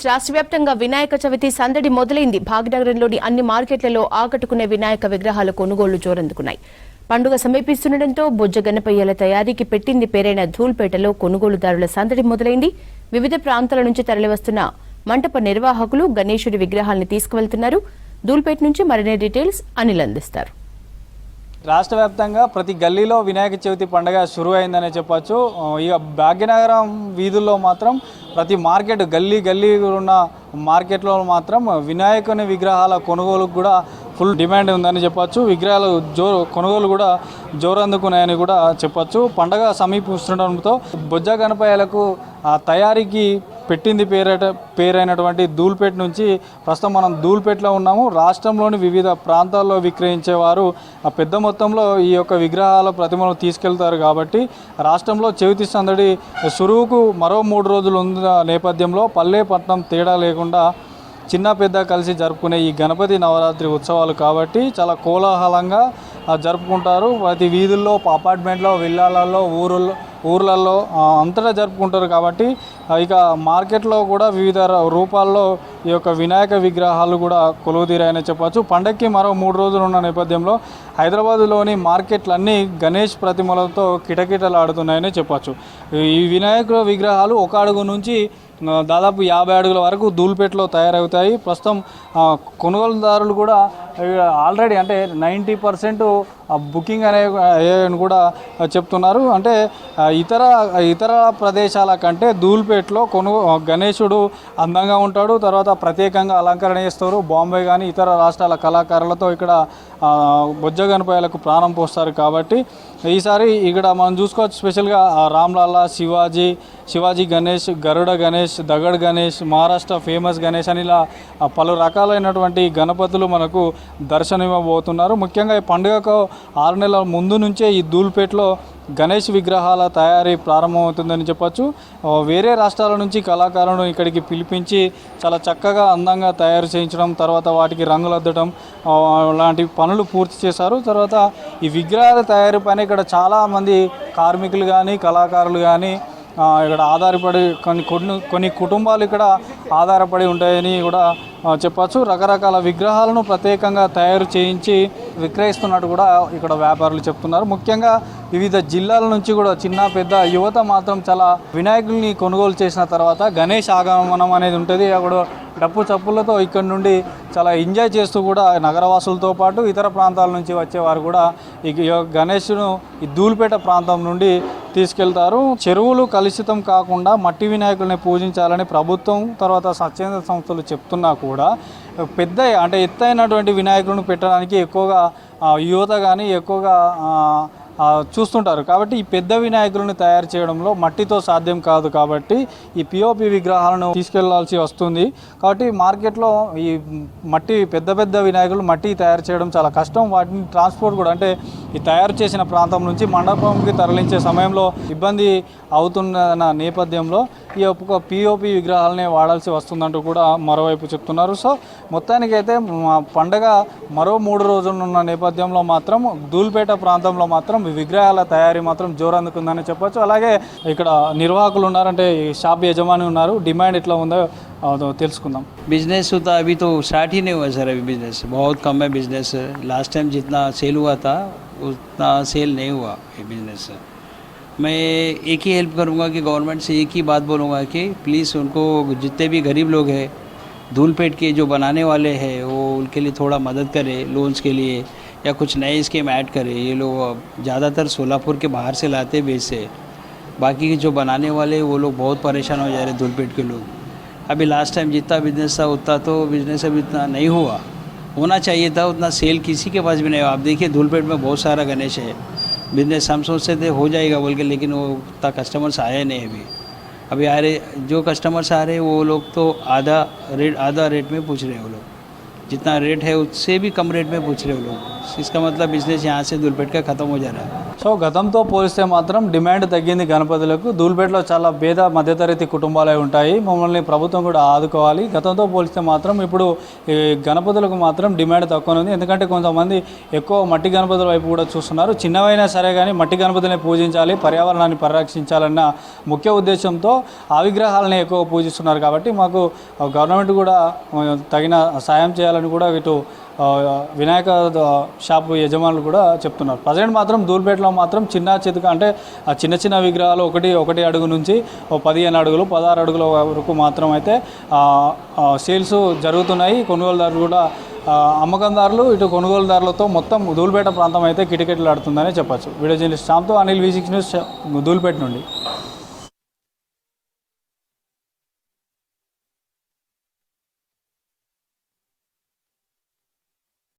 రాష్ట్ర వ్యాప్తంగా వినాయక చవితి సందడి మొదలైంది. భాగ్యనగరంలోని అన్ని మార్కెట్లలో ఆకట్టుకునే వినాయక విగ్రహాల కొనుగోళ్లు జోరందుకున్నాయి. పండుగ సమీపిస్తుండటంతో బొజ్జ గణపయ్యల తయారీకి పెట్టింది పేరైన ధూల్పేటలో కొనుగోలుదారుల సందడి మొదలైంది. వివిధ ప్రాంతాల నుంచి తరలివస్తున్న మంటప నిర్వాహకులు గణేశుడి విగ్రహాలను తీసుకువెళ్తున్నారు. ధూల్పేట నుంచి మరిన్ని డీటెయిల్స్ అనిల్ అందిస్తారు. రాష్ట్ర వ్యాప్తంగా ప్రతి గల్లీలో వినాయక చవితి పండుగ షురు అయిందనే చెప్పచ్చు. ఇక భాగ్యనగరం వీధుల్లో మాత్రం ప్రతి మార్కెట్ గల్లీ ఉన్న మార్కెట్లో మాత్రం వినాయకుని విగ్రహాల కొనుగోలుకు కూడా ఫుల్ డిమాండ్ ఉందని చెప్పచ్చు. విగ్రహాలు కొనుగోలు కూడా జోరందుకున్నాయని కూడా చెప్పచ్చు. పండగ సమీపిస్తుండటంతో బొజ్జ గణపయ్యలకు తయారీకి పెట్టింది పేరైనటువంటి ధూల్పేట నుంచి ప్రస్తుతం మనం ధూల్పేటలో ఉన్నాము. రాష్ట్రంలోని వివిధ ప్రాంతాల్లో విక్రయించేవారు పెద్ద మొత్తంలో ఈ యొక్క విగ్రహాల ప్రతిమలు తీసుకెళ్తారు. కాబట్టి రాష్ట్రంలో చవితి సందడి సురువుకు మరో 3 రోజులు ఉన్న నేపథ్యంలో పల్లె పట్టణం తేడా లేకుండా చిన్న పెద్ద కలిసి జరుపుకునే ఈ గణపతి నవరాత్రి ఉత్సవాలు కాబట్టి చాలా కోలాహలంగా జరుపుకుంటారు. ప్రతి వీధుల్లో, అపార్ట్మెంట్లో, విల్లాలలో, ఊర్లలో అంతటా జరుపుకుంటారు. కాబట్టి ఇక మార్కెట్లో కూడా వివిధ రూపాల్లో ఈ యొక్క వినాయక విగ్రహాలు కూడా కొలువుదీరాయని చెప్పచ్చు. పండగకి మరో 3 రోజులు ఉన్న నేపథ్యంలో హైదరాబాద్లోని మార్కెట్లన్నీ గణేష్ ప్రతిమలతో కిటకిటలాడుతున్నాయని చెప్పచ్చు. ఈ వినాయక విగ్రహాలు 1 అడుగు నుంచి దాదాపు 50 అడుగుల వరకు ధూల్పేటలో తయారవుతాయి. ప్రస్తుతం కొనుగోలుదారులు కూడా ఆల్రెడీ అంటే 90% బుకింగ్ అని కూడా చెప్తున్నారు. అంటే ఇతర ప్రదేశాల కంటే ధూల్పేటలో గణేశుడు అందంగా ఉంటాడు. తర్వాత ప్రత్యేకంగా అలంకరణ చేస్తారు. బాంబే కానీ ఇతర రాష్ట్రాల కళాకారులతో ఇక్కడ బొజ్జ గణపయ్యలకు ప్రాణం పోస్తారు. కాబట్టి ఈసారి ఇక్కడ మనం చూసుకోవచ్చు. స్పెషల్గా రామ్లాలా, శివాజీ గణేష్, గరుడ గణేష్, దగడ్ గణేష్, మహారాష్ట్ర ఫేమస్ గణేష్ అని ఇలా పలు రకాలైనటువంటి గణపతులు మనకు దర్శనమివ్వబోతున్నారు. ముఖ్యంగా ఈ పండుగకు 6 నెలల ముందు నుంచే ఈ ధూల్పేటలో గణేష్ విగ్రహాల తయారీ ప్రారంభమవుతుందని చెప్పచ్చు. వేరే రాష్ట్రాల నుంచి కళాకారులను ఇక్కడికి పిలిపించి చాలా చక్కగా అందంగా తయారు చేయించడం, తర్వాత వాటికి రంగులు అద్దడం లాంటి పనులు పూర్తి చేశారు. తర్వాత ఈ విగ్రహాల తయారీ పైన ఇక్కడ చాలామంది కార్మికులు కానీ కళాకారులు కానీ ఇక్కడ ఆధారపడి కొన్ని కుటుంబాలు ఇక్కడ ఆధారపడి ఉంటాయని కూడా చెప్పచ్చు. రకరకాల విగ్రహాలను ప్రత్యేకంగా తయారు చేయించి విక్రయిస్తున్నట్టు కూడా ఇక్కడ వ్యాపారులు చెప్తున్నారు. ముఖ్యంగా వివిధ జిల్లాల నుంచి కూడా చిన్న పెద్ద యువత మాత్రం చాలా వినాయకుల్ని కొనుగోలు చేసిన తర్వాత గణేష్ ఆగమనం అనేది ఉంటుంది. అక్కడ డప్పు చప్పులతో ఇక్కడ నుండి చాలా ఎంజాయ్ చేస్తూ కూడా నగరవాసులతో పాటు ఇతర ప్రాంతాల నుంచి వచ్చేవారు కూడా ఈ గణేష్ను ఈ ధూల్పేట ప్రాంతం నుండి తీసుకెళ్తారు. చెరువులు కలుషితం కాకుండా మట్టి వినాయకుల్ని పూజించాలని ప్రభుత్వం తర్వాత స్వచ్ఛంద సంస్థలు చెప్తున్నా కూడా పెద్ద అంటే ఎత్తైనటువంటి వినాయకులను పెట్టడానికి ఎక్కువగా యువత కానీ ఎక్కువగా చూస్తుంటారు. కాబట్టి ఈ పెద్ద వినాయకులను తయారు చేయడంలో మట్టితో సాధ్యం కాదు. కాబట్టి ఈ పిఓపి విగ్రహాలను తీసుకెళ్లాల్సి వస్తుంది. కాబట్టి మార్కెట్లో ఈ పెద్ద వినాయకులు మట్టి తయారు చేయడం చాలా కష్టం. వాటిని ట్రాన్స్పోర్ట్ కూడా అంటే ఈ తయారు చేసిన ప్రాంతం నుంచి మండపంకి తరలించే సమయంలో ఇబ్బంది అవుతున్న నేపథ్యంలో ఈ ఒక్క పిఓపి విగ్రహాలనే వాడాల్సి వస్తుందంటూ కూడా మరోవైపు చెప్తున్నారు. సో మొత్తానికైతే పండగ మరో 3 రోజులు ఉన్న నేపథ్యంలో మాత్రం ధూల్పేట ప్రాంతంలో మాత్రం విగ్రహాల తయారీ మాత్రం జోరందుకుందని చెప్పొచ్చు. అలాగే ఇక్కడ నిర్వాహకులు ఉన్నారంటే షాప్ యజమాని ఉన్నారు. డిమాండ్ ఎట్లా ఉందో తెలుసుకుందాం. बिजनेस होता अभी तो स्टार्ट ही नहीं हुआ सर. अभी बिजनेस बहुत कम है. बिजनेस लास्ट टाइम जितना सेल हुआ था उतना सेल नहीं हुआ ये बिजनेस. मैं एक ही हेल्प करूँगा कि गवर्नमेंट से एक ही बात बोलूँगा कि प्लीज़ उनको जितने भी गरीब लोग हैं धूलपेट के जो बनाने वाले हैं वो उनके लिए थोड़ा मदद करे लोन्स के लिए या कुछ नए स्कीम ऐड करे. ये लोग ज़्यादातर सोलापुर के बाहर से लाते बेचते. बाकी जो बनाने वाले वो लोग बहुत परेशान हो जा रहे धूलपेट के लोग. अभी लास्ट टाइम जितना बिजनेस था उतना तो बिजनेस अभी इतना नहीं होना चाहिए था. उतना सेल किसी के पास भी नहीं हुआ. आप देखिए धूलपेट में बहुत सारा गणेश है. बिजनेस हम सोचते थे हो जाएगा बोल के, लेकिन वो उतना कस्टमर्स आए नहीं. अभी आ रहे जो कस्टमर्स आ रहे वो लोग तो आधा रेट में पूछ रहे हैं वो लोग. जितना रेट है उससे भी कम रेट में पूछ रहे हो लोग। इसका मतलब बिजनेस यहाँ से धूलपेट का ख़त्म हो जा रहा है। సో గతంతో పోలిస్తే మాత్రం డిమాండ్ తగ్గింది గణపతులకు. ధూల్పేటలో చాలా పేద మధ్యతరగతి కుటుంబాలే ఉంటాయి. మమ్మల్ని ప్రభుత్వం కూడా ఆదుకోవాలి. గతంతో పోలిస్తే మాత్రం ఇప్పుడు ఈ గణపతులకు మాత్రం డిమాండ్ తక్కువ ఉంది. ఎందుకంటే కొంతమంది ఎక్కువ మట్టి గణపతుల వైపు కూడా చూస్తున్నారు. చిన్నవైనా సరే కానీ మట్టి గణపతుల్ని పూజించాలి, పర్యావరణాన్ని పరిరక్షించాలన్న ముఖ్య ఉద్దేశంతో ఆ విగ్రహాలని ఎక్కువ పూజిస్తున్నారు. కాబట్టి మాకు గవర్నమెంట్ కూడా తగిన సాయం చేయాలని కూడా ఇటు వినాయక షాపు యజమానులు కూడా చెప్తున్నారు. ప్రజెంట్ మాత్రం ధూల్పేటలో మాత్రం చిన్న చితక అంటే ఆ చిన్న చిన్న విగ్రహాలు ఒకటి అడుగు నుంచి 15 అడుగులు 16 అడుగుల వరకు మాత్రం అయితే సేల్స్ జరుగుతున్నాయి. కొనుగోలుదారులు కూడా అమ్మకందారులు ఇటు కొనుగోలుదారులతో మొత్తం ధూల్పేట ప్రాంతం అయితే కిటకిటలాడుతుందనే చెప్పచ్చు. వీడియో జర్నలిస్ట్ శ్యామ్తో అనిల్ V6 న్యూస్ ధూల్పేట నుండి.